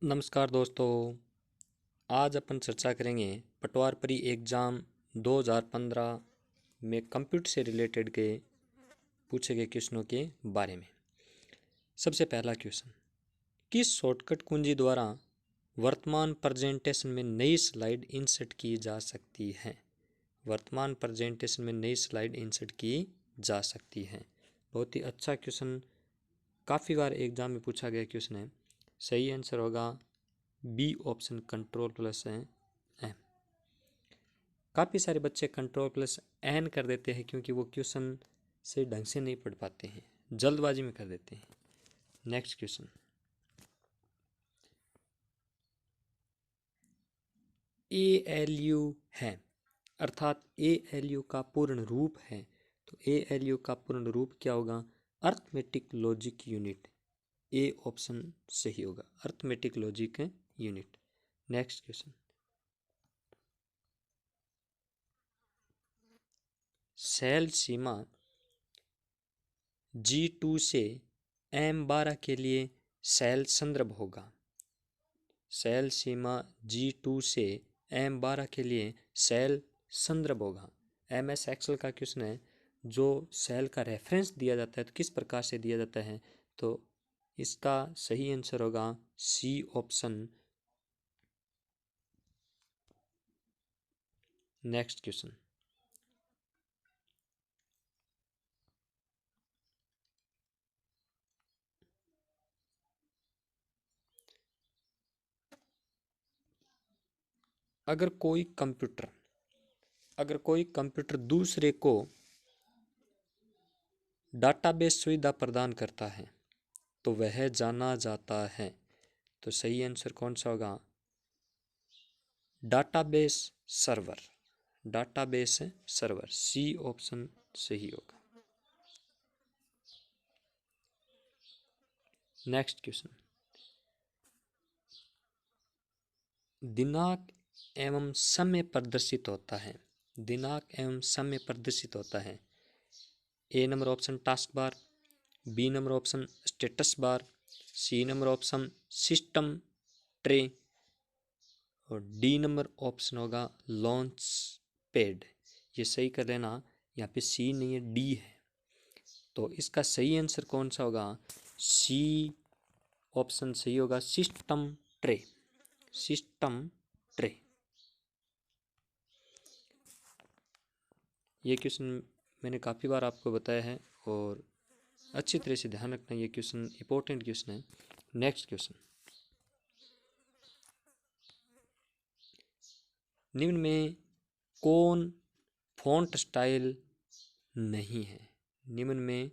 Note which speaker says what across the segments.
Speaker 1: नमस्कार दोस्तों। आज अपन चर्चा करेंगे पटवार परी एग्ज़ाम 2015 में कंप्यूटर से रिलेटेड के पूछे गए क्वेश्चनों के बारे में। सबसे पहला क्वेश्चन, किस शॉर्टकट कुंजी द्वारा वर्तमान प्रेजेंटेशन में नई स्लाइड इंसर्ट की जा सकती है? वर्तमान प्रेजेंटेशन में नई स्लाइड इंसर्ट की जा सकती है। बहुत ही अच्छा क्वेश्चन, काफ़ी बार एग्जाम में पूछा गया क्वेश्चन है। सही आंसर होगा B option, control plus N. काफ़ी सारे बच्चे कंट्रोल प्लस एन कर देते हैं क्योंकि वो क्वेश्चन से ढंग से नहीं पढ़ पाते हैं, जल्दबाजी में कर देते हैं। नेक्स्ट क्वेश्चन, ALU है अर्थात ALU का पूर्ण रूप है, तो ALU का पूर्ण रूप क्या होगा? Arithmetic logic unit. A option सही होगा, arithmetic logic unit. Next question, cell सीमा G2 से M12 के लिए सेल संदर्भ होगा। सेल सीमा G2 से M12 के लिए सेल संदर्भ होगा। MS एक्सेल का क्वेश्चन है, जो सेल का रेफरेंस दिया जाता है तो किस प्रकार से दिया जाता है? तो इसका सही आंसर होगा सी ऑप्शन। नेक्स्ट क्वेश्चन, अगर कोई कंप्यूटर दूसरे को डाटाबेस सुविधा प्रदान करता है तो वह जाना जाता है, तो सही आंसर कौन सा होगा? Database server. Database server, C option सही होगा। नेक्स्ट क्वेश्चन, दिनांक एवं समय प्रदर्शित होता है। दिनांक एवं समय प्रदर्शित होता है। A number option task bar, B number option status bar, C number option system tray और डी नंबर ऑप्शन होगा लॉन्च पैड। ये सही कर लेना, यहाँ पे सी नहीं है, डी है। तो इसका सही आंसर कौन सा होगा? सी ऑप्शन सही होगा, सिस्टम ट्रे। System tray. ये क्वेश्चन मैंने काफ़ी बार आपको बताया है और अच्छी तरह से ध्यान रखना, ये क्वेश्चन इंपॉर्टेंट क्वेश्चन है। नेक्स्ट क्वेश्चन, निम्न में कौन फॉन्ट स्टाइल नहीं है? निम्न में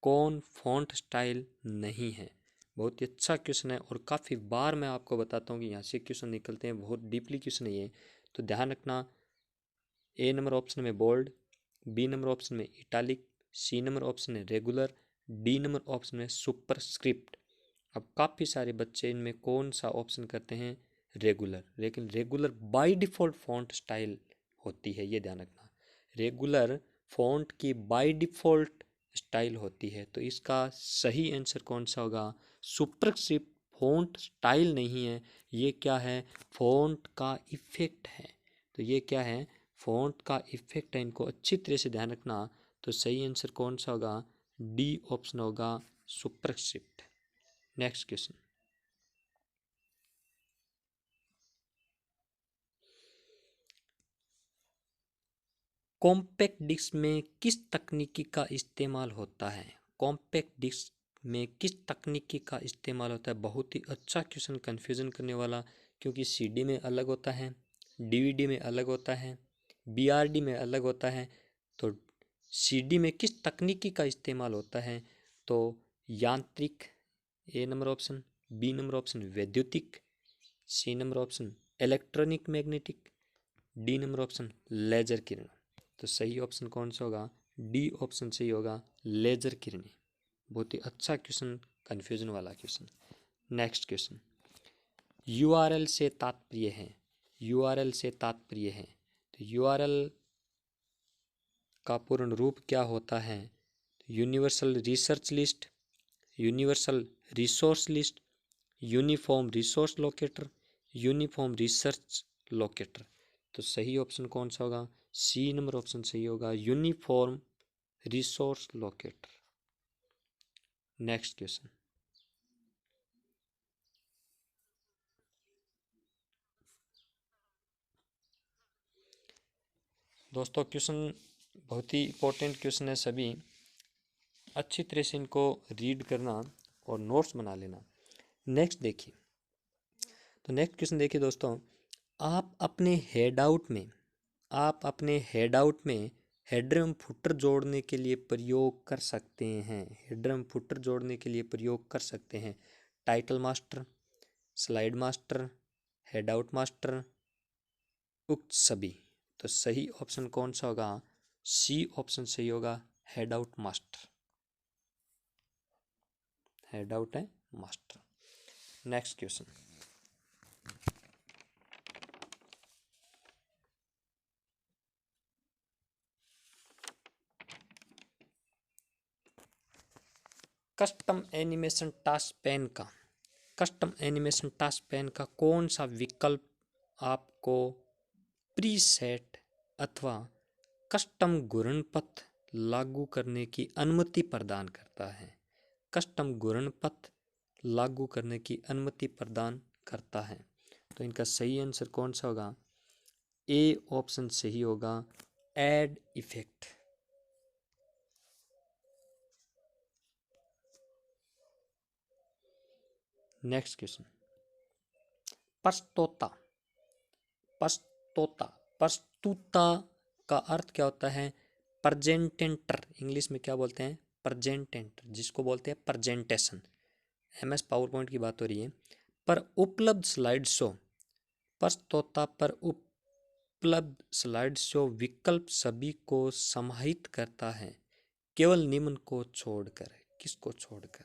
Speaker 1: कौन फॉन्ट स्टाइल नहीं है? बहुत ही अच्छा क्वेश्चन है और काफ़ी बार मैं आपको बताता हूँ कि यहाँ से क्वेश्चन निकलते हैं, बहुत डीपली क्वेश्चन है ये, तो ध्यान रखना। ए नंबर ऑप्शन में बोल्ड, बी नंबर ऑप्शन में इटालिक, सी नंबर ऑप्शन में रेगुलर, डी नंबर ऑप्शन में सुपरस्क्रिप्ट। अब काफ़ी सारे बच्चे इनमें कौन सा ऑप्शन करते हैं? रेगुलर। लेकिन regular by default font style होती है, ये ध्यान रखना। रेगुलर फॉन्ट की बाय डिफ़ॉल्ट स्टाइल होती है, तो इसका सही आंसर कौन सा होगा? सुपरस्क्रिप्ट फॉन्ट स्टाइल नहीं है, ये क्या है? फॉन्ट का इफेक्ट है। तो ये क्या है? फॉन्ट का इफेक्ट है, इनको अच्छी तरह से ध्यान रखना। तो सही आंसर कौन सा होगा? डी ऑप्शन होगा, superscript. Next question, compact disc में किस तकनीकी का इस्तेमाल होता है? कॉम्पैक्ट डिस्क में किस तकनीकी का इस्तेमाल होता है? बहुत ही अच्छा क्वेश्चन, कन्फ्यूज़न करने वाला, क्योंकि सीडी में अलग होता है, डीवीडी में अलग होता है, बीआरडी में अलग होता है। तो सीडी में किस तकनीकी का इस्तेमाल होता है? तो यांत्रिक, A number option, B number option वैद्युतिक, C number option electronic magnetic, D number option laser किरण। तो सही ऑप्शन कौन सा होगा? डी ऑप्शन सही होगा, लेजर किरणें। बहुत ही अच्छा क्वेश्चन, कन्फ्यूजन वाला क्वेश्चन। नेक्स्ट क्वेश्चन, यूआरएल से तात्पर्य है। यूआरएल से तात्पर्य है, तो यूआरएल का पूर्ण रूप क्या होता है? Universal research list, universal resource list, uniform resource locator, uniform research locator. तो सही ऑप्शन कौन सा होगा? सी नंबर ऑप्शन सही होगा, uniform resource locator. Next question, दोस्तों क्वेश्चन बहुत ही इंपॉर्टेंट क्वेश्चन है, सभी अच्छी तरह से इनको रीड करना और नोट्स बना लेना। नेक्स्ट देखिए, तो नेक्स्ट क्वेश्चन देखिए दोस्तों, आप अपने हेड आउट में हेडर एवं फुटर जोड़ने के लिए प्रयोग कर सकते हैं। हेडर एवं फुटर जोड़ने के लिए प्रयोग कर सकते हैं title master, slide master, handout master, उक्त सभी। तो सही ऑप्शन कौन सा होगा? सी ऑप्शन सही होगा, handout master. Handout है master. Next question, custom animation task pane का कौन सा विकल्प आपको प्रीसेट अथवा कस्टम घूर्णनपथ लागू करने की अनुमति प्रदान करता है? कस्टम घूर्णनपथ लागू करने की अनुमति प्रदान करता है। तो इनका सही आंसर कौन सा होगा? ए ऑप्शन सही होगा, ऐड इफेक्ट। नेक्स्ट क्वेश्चन, प्रस्तुता प्रस्तुता प्रस्तुता का अर्थ क्या होता है? प्रेजेंटेटर, इंग्लिश में क्या बोलते हैं? प्रेजेंटेटर, जिसको बोलते हैं प्रेजेंटेशन। MS पावर पॉइंट की बात हो रही है। पर उपलब्ध स्लाइड शो, प्रस्तुता पर उपलब्ध स्लाइड शो विकल्प सभी को समाहित करता है, केवल निम्न को छोड़कर। किसको छोड़कर?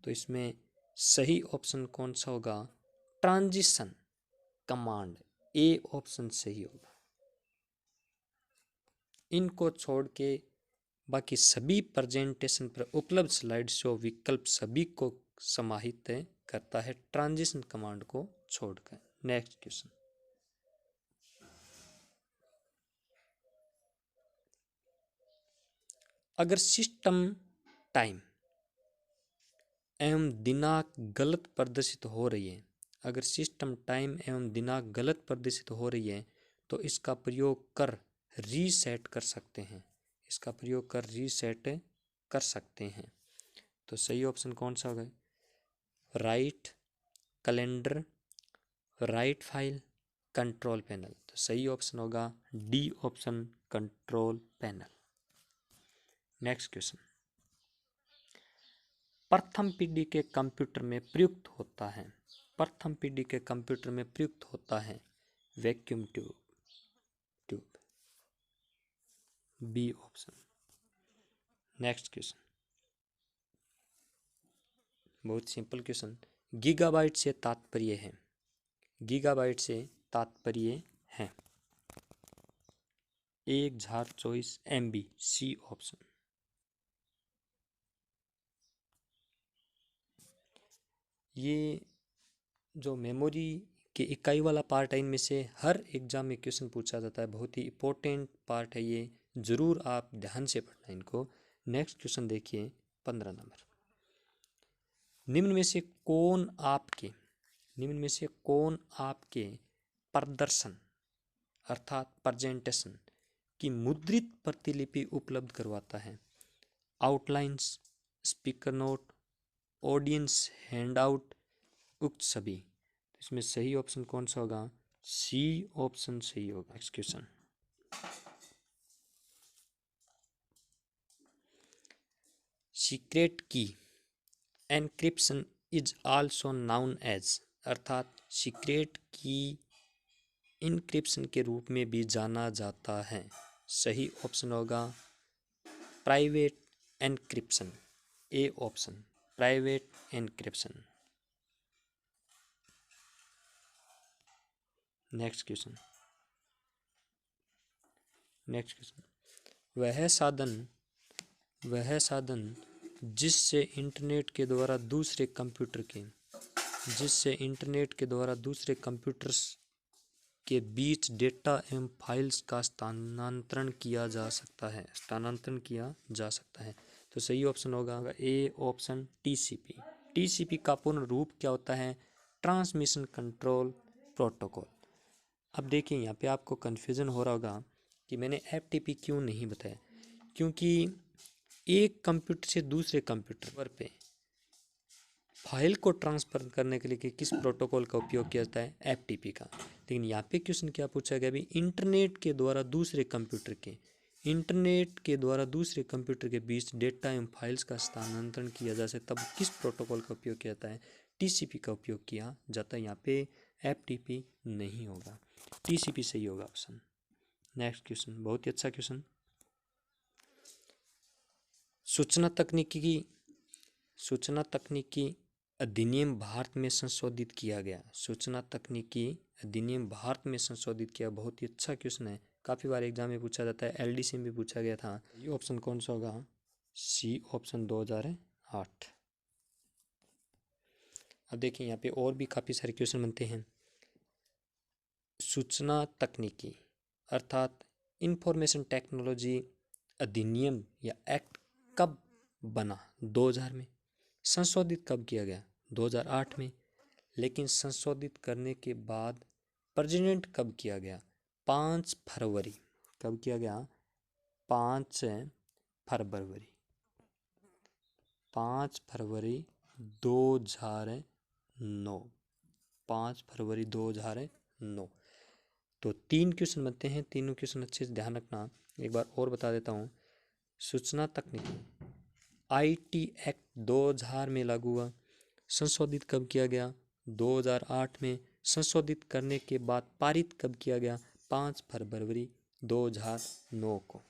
Speaker 1: तो इसमें सही ऑप्शन कौन सा होगा? ट्रांजिशन कमांड, ए ऑप्शन सही होगा। इनको छोड़ के बाकी सभी प्रेजेंटेशन पर उपलब्ध स्लाइड शो विकल्प सभी को समाहित करता है, ट्रांजिशन कमांड को छोड़कर। नेक्स्ट क्वेश्चन, अगर सिस्टम टाइम एवं दिनांक गलत प्रदर्शित हो रही है, अगर सिस्टम टाइम एवं दिनांक गलत प्रदर्शित हो रही है तो इसका प्रयोग कर रीसेट कर सकते हैं। इसका प्रयोग कर रीसेट कर सकते हैं। तो सही ऑप्शन कौन सा होगा? Right calendar, write file, control panel. तो सही ऑप्शन होगा D option, control panel. Next question, प्रथम पीढ़ी के कंप्यूटर में प्रयुक्त होता है, प्रथम पीढ़ी के कंप्यूटर में प्रयुक्त होता है vacuum tube, B option. Next question, बहुत सिंपल क्वेश्चन, गीगाबाइट से तात्पर्य है, गीगाबाइट से तात्पर्य है 1024 MB, सी ऑप्शन। ये जो मेमोरी के इकाई वाला पार्ट है, इनमें से हर एग्जाम में क्वेश्चन पूछा जाता है, बहुत ही इंपॉर्टेंट पार्ट है ये, जरूर आप ध्यान से पढ़ना इनको। नेक्स्ट क्वेश्चन देखिए 15 नंबर, निम्न में से कौन आपके प्रदर्शन अर्थात प्रेजेंटेशन की मुद्रित प्रतिलिपि उपलब्ध करवाता है? Outlines, speaker note, audience handout, उक्त सभी। इसमें सही ऑप्शन कौन सा होगा? सी ऑप्शन सही होगा। Next question, secret key encryption is also known as, अर्थात सीक्रेट की इनक्रिप्शन के रूप में भी जाना जाता है। सही ऑप्शन होगा private encryption, A option, private encryption. Next question, वह साधन जिससे इंटरनेट के द्वारा दूसरे कंप्यूटर के जिससे इंटरनेट के द्वारा दूसरे कंप्यूटर्स के बीच डेटा एवं फाइल्स का स्थानांतरण किया जा सकता है। तो सही ऑप्शन होगा ए ऑप्शन टीसीपी। टीसीपी का पूर्ण रूप क्या होता है? Transmission control protocol. अब देखिए यहाँ पे आपको कन्फ्यूज़न हो रहा होगा कि मैंने एफटीपी क्यों नहीं बताया, क्योंकि एक कंप्यूटर से दूसरे कंप्यूटर पे फाइल को ट्रांसफ़र करने के लिए किस प्रोटोकॉल का उपयोग किया जाता है? एफटीपी का। लेकिन यहाँ पे क्वेश्चन क्या पूछा गया? अभी इंटरनेट के द्वारा दूसरे कंप्यूटर के बीच डेटा एवं फाइल्स का स्थानांतरण किया जा सकता है, तब किस प्रोटोकॉल का उपयोग किया जाता है? टीसीपी का उपयोग किया जाता है। यहाँ पे एफटीपी नहीं होगा, टीसीपी सही होगा ऑप्शन। नेक्स्ट क्वेश्चन, बहुत ही अच्छा क्वेश्चन। सूचना तकनीकी अधिनियम भारत में संशोधित किया गया। सूचना तकनीकी अधिनियम भारत में संशोधित किया, बहुत ही अच्छा क्वेश्चन है, काफ़ी बार एग्जाम में पूछा जाता है, एलडीसी में भी पूछा गया था। ये ऑप्शन कौन सा होगा? C option 2008। अब देखिए यहाँ पे और भी काफ़ी सारे क्वेश्चन बनते हैं। सूचना तकनीकी अर्थात इंफॉर्मेशन टेक्नोलॉजी अधिनियम या एक्ट कब बना? 2000 में। संशोधित कब किया गया? 2008 में। लेकिन संशोधित करने के बाद प्रेजेंट कब किया गया? 5 फरवरी। कब किया गया? 5 फरवरी 2009। 5 फरवरी 2009। तो 3 क्वेश्चन बनते हैं, तीनों क्वेश्चन अच्छे से ध्यान रखना। एक बार और बता देता हूँ। सूचना तकनीकी आईटी एक्ट 2000 में लागू हुआ। संशोधित कब किया गया? 2008 में। संशोधित करने के बाद पारित कब किया गया? 5 फरवरी 2009 को।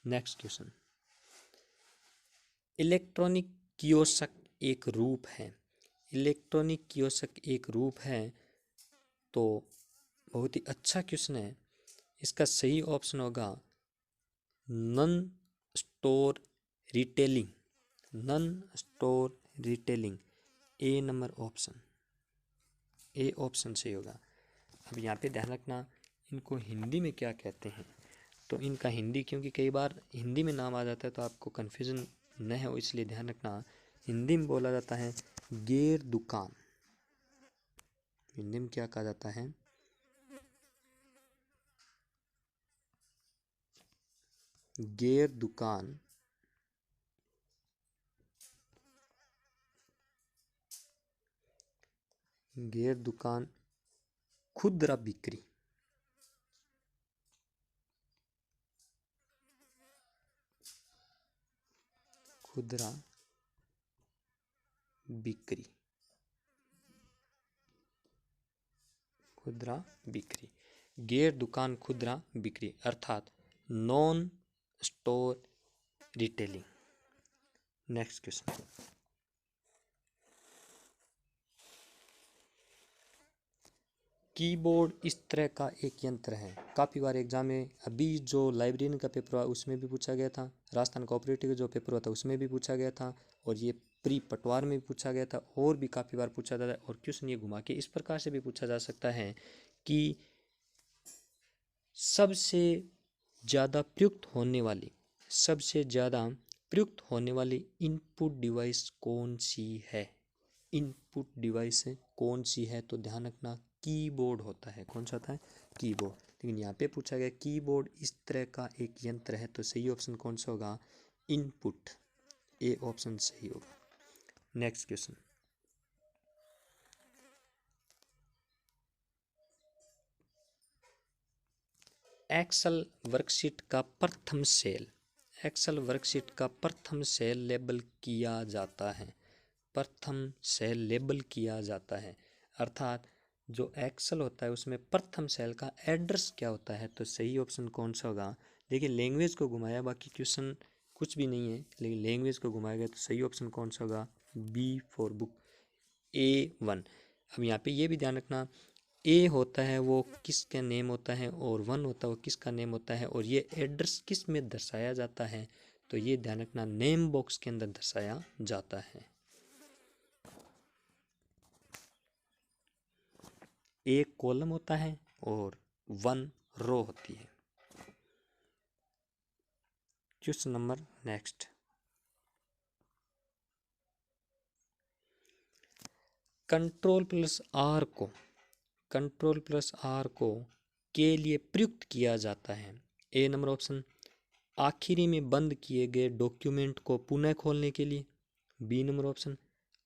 Speaker 1: नेक्स्ट क्वेश्चन, इलेक्ट्रॉनिक कियोस्क एक रूप है। इलेक्ट्रॉनिक कियोस्क एक रूप है, तो बहुत ही अच्छा क्वेश्चन है। इसका सही ऑप्शन होगा non store retailing. Non store retailing, A number option, A option सही होगा। अब यहाँ पे ध्यान रखना, इनको हिंदी में क्या कहते हैं? तो इनका हिंदी, क्योंकि कई बार हिंदी में नाम आ जाता है तो आपको कन्फ्यूज़न न हो, इसलिए ध्यान रखना। हिंदी में बोला जाता है गेर दुकान। हिंदी में क्या कहा जाता है? गेर दुकान। गेर दुकान, खुदरा बिक्री। खुदरा बिक्री, खुदरा बिक्री, गैर दुकान खुदरा बिक्री अर्थात non store retailing. Next question, keyboard इस तरह का एक यंत्र है। काफ़ी बार एग्जाम में, अभी जो लाइब्रेरियन का पेपर हुआ उसमें भी पूछा गया था, राजस्थान कोऑपरेटिव जो पेपर हुआ था उसमें भी पूछा गया था, और ये प्री पटवार में भी पूछा गया था, और भी काफ़ी बार पूछा जाता है। और क्वेश्चन ये घुमा के इस प्रकार से भी पूछा जा सकता है कि सबसे ज़्यादा प्रयुक्त होने वाली इनपुट डिवाइस कौन सी है? इनपुट डिवाइस कौन सी है? तो ध्यान रखना, कीबोर्ड होता है। कौन सा होता है? कीबोर्ड। लेकिन यहाँ पे पूछा गया कीबोर्ड इस तरह का एक यंत्र है, तो सही ऑप्शन कौन सा होगा? इनपुट, ए ऑप्शन सही होगा। नेक्स्ट क्वेश्चन, एक्सेल वर्कशीट का प्रथम सेल, एक्सेल वर्कशीट का प्रथम सेल लेबल किया जाता है। प्रथम सेल लेबल किया जाता है, अर्थात जो एक्सेल होता है उसमें प्रथम सेल का एड्रेस क्या होता है? तो सही ऑप्शन कौन सा होगा? देखिए लैंग्वेज को घुमाया, बाकी क्वेश्चन कुछ भी नहीं है, लेकिन लैंग्वेज को घुमाया गया, तो सही ऑप्शन कौन सा होगा? B for book, A1। अब यहाँ पे ये भी ध्यान रखना, ए होता है वो किसका नेम होता है, और 1 होता है वो किसका नेम होता है, और ये एड्रेस किस में दर्शाया जाता है? तो ये ध्यान रखना, नेम बॉक्स के अंदर दर्शाया जाता है। एक कॉलम होता है और 1 रो होती है। Question number next, control plus R को के लिए प्रयुक्त किया जाता है। ए नंबर ऑप्शन, आखिरी में बंद किए गए डॉक्यूमेंट को पुनः खोलने के लिए। बी नंबर ऑप्शन,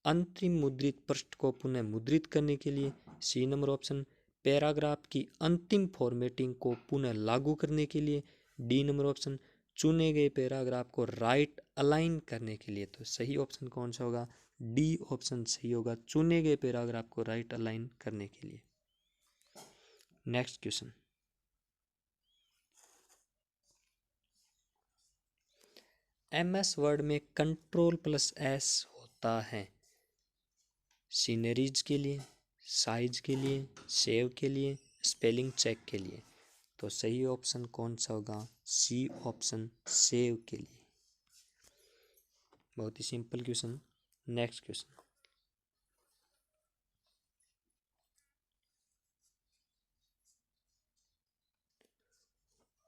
Speaker 1: अंतिम मुद्रित पृष्ठ को पुनः मुद्रित करने के लिए। सी नंबर ऑप्शन, पैराग्राफ की अंतिम फॉर्मेटिंग को पुनः लागू करने के लिए। डी नंबर ऑप्शन, चुने गए पैराग्राफ को राइट अलाइन करने के लिए। तो सही ऑप्शन कौन सा होगा? डी ऑप्शन सही होगा, चुने गए पैराग्राफ को राइट अलाइन करने के लिए। नेक्स्ट क्वेश्चन, MS वर्ड में कंट्रोल प्लस एस होता है सीनरीज के लिए, साइज के लिए, सेव के लिए, स्पेलिंग चेक के लिए। तो सही ऑप्शन कौन सा होगा? सी ऑप्शन, सेव के लिए। बहुत ही सिंपल क्वेश्चन। नेक्स्ट क्वेश्चन,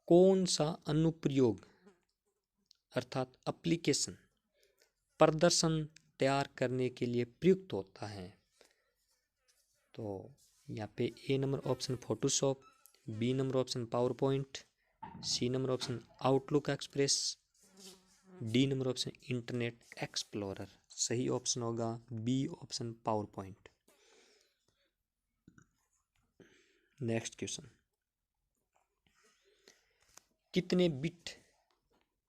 Speaker 1: कौन सा अनुप्रयोग अर्थात एप्लीकेशन प्रदर्शन तैयार करने के लिए प्रयुक्त होता है? तो यहाँ पे A number option Photoshop, B number option PowerPoint, C number option Outlook Express, D number option Internet Explorer. सही ऑप्शन होगा B option PowerPoint. Next question, कितने बिट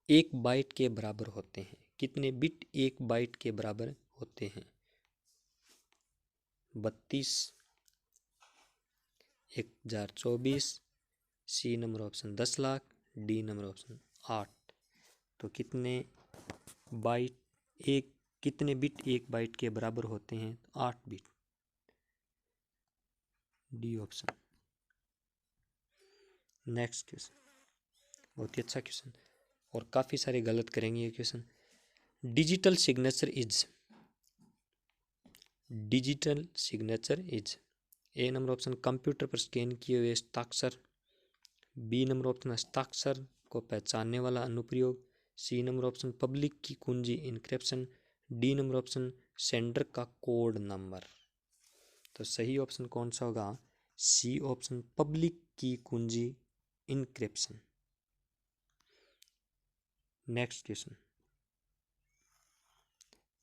Speaker 1: 1 बाइट के बराबर होते हैं? कितने बिट 1 बाइट के बराबर होते हैं? 32, 1024, C number option 10 lakh, D number option 8। तो कितने बिट 1 बाइट के बराबर होते हैं? 8 bit, D option. Next question, बहुत ही अच्छा क्वेश्चन और काफ़ी सारे गलत करेंगे ये question. Digital signature is a number option, computer पर स्कैन किए हुए हस्ताक्षर। बी नंबर ऑप्शन, हस्ताक्षर को पहचानने वाला अनुप्रयोग। सी नंबर ऑप्शन, पब्लिक की कुंजी encryption. D number option, sender का कोड नंबर। तो सही ऑप्शन कौन सा होगा? सी ऑप्शन, पब्लिक की कुंजी इनक्रिप्शन। नेक्स्ट क्वेश्चन,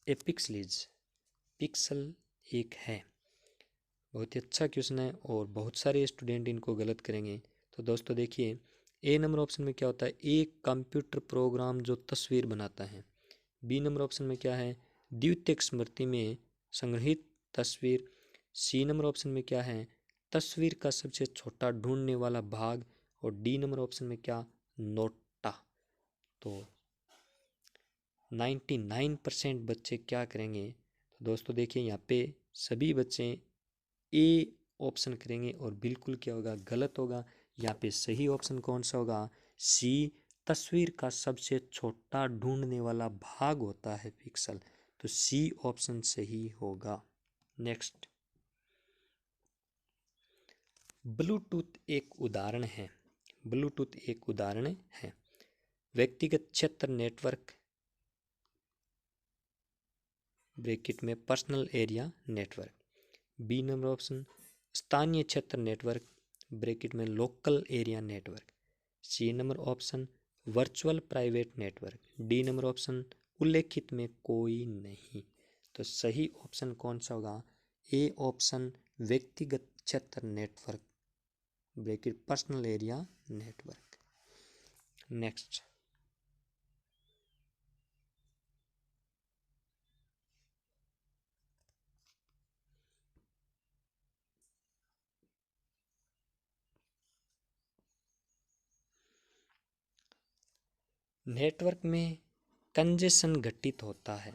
Speaker 1: ए पिक्सल एक है। बहुत ही अच्छा क्वेश्चन है और बहुत सारे स्टूडेंट इनको गलत करेंगे। तो दोस्तों देखिए, ए नंबर ऑप्शन में क्या होता है? एक कंप्यूटर प्रोग्राम जो तस्वीर बनाता है। बी नंबर ऑप्शन में क्या है? द्वितीयक स्मृति में संग्रहित तस्वीर। सी नंबर ऑप्शन में क्या है? तस्वीर का सबसे छोटा ढूंढने वाला भाग। और डी नंबर ऑप्शन में क्या? नोटा। तो 99% बच्चे क्या करेंगे? तो दोस्तों देखिए, यहाँ पे सभी बच्चे ए ऑप्शन करेंगे और बिल्कुल क्या होगा? गलत होगा। यहाँ पे सही ऑप्शन कौन सा होगा? सी, तस्वीर का सबसे छोटा ढूंढने वाला भाग होता है पिक्सल। तो सी ऑप्शन सही होगा। नेक्स्ट, ब्लूटूथ एक उदाहरण है। ब्लूटूथ एक उदाहरण है। व्यक्तिगत क्षेत्र नेटवर्क ब्रैकेट में personal area network. B number option, स्थानीय क्षेत्र नेटवर्क ब्रैकेट में local area network. C number option, virtual private network. D number option, उल्लेखित में कोई नहीं। तो सही ऑप्शन कौन सा होगा? ए ऑप्शन, व्यक्तिगत क्षेत्र network bracket personal area network. Next, network में कंजेशन घटित होता है।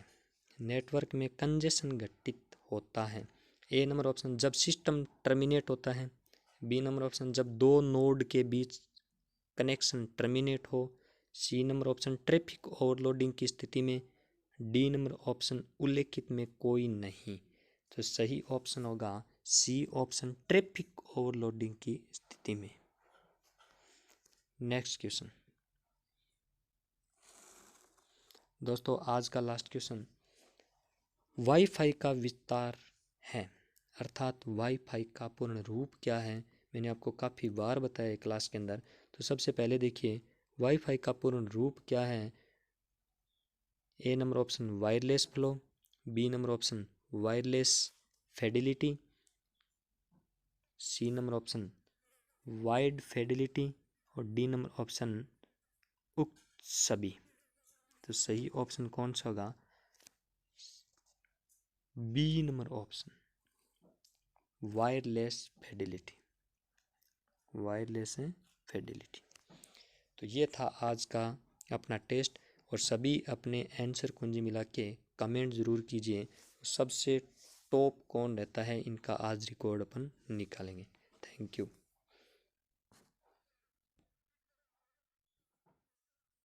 Speaker 1: नेटवर्क में कंजेशन घटित होता है। ए नंबर ऑप्शन, जब सिस्टम टर्मिनेट होता है। बी नंबर ऑप्शन, जब दो नोड के बीच कनेक्शन टर्मिनेट हो। C number option, traffic overloading की स्थिति में। डी नंबर ऑप्शन, उल्लेखित में कोई नहीं। तो सही ऑप्शन होगा सी ऑप्शन ट्रैफिक ओवरलोडिंग की स्थिति में। नेक्स्ट क्वेश्चन दोस्तों, आज का लास्ट क्वेश्चन, वाईफाई का विस्तार है, अर्थात वाईफाई का पूर्ण रूप क्या है। मैंने आपको काफ़ी बार बताया क्लास के अंदर। तो सबसे पहले देखिए वाईफाई का पूर्ण रूप क्या है। A number option wireless flow, B number option wireless fidelity, C number option wide fidelity और डी नंबर ऑप्शन उक्त सभी। तो सही ऑप्शन कौन सा होगा? B number option wireless fidelity, wireless fidelity. तो ये था आज का अपना टेस्ट, और सभी अपने आंसर कुंजी मिला के कमेंट ज़रूर कीजिए। सबसे टॉप कौन रहता है इनका आज रिकॉर्ड अपन निकालेंगे। Thank you.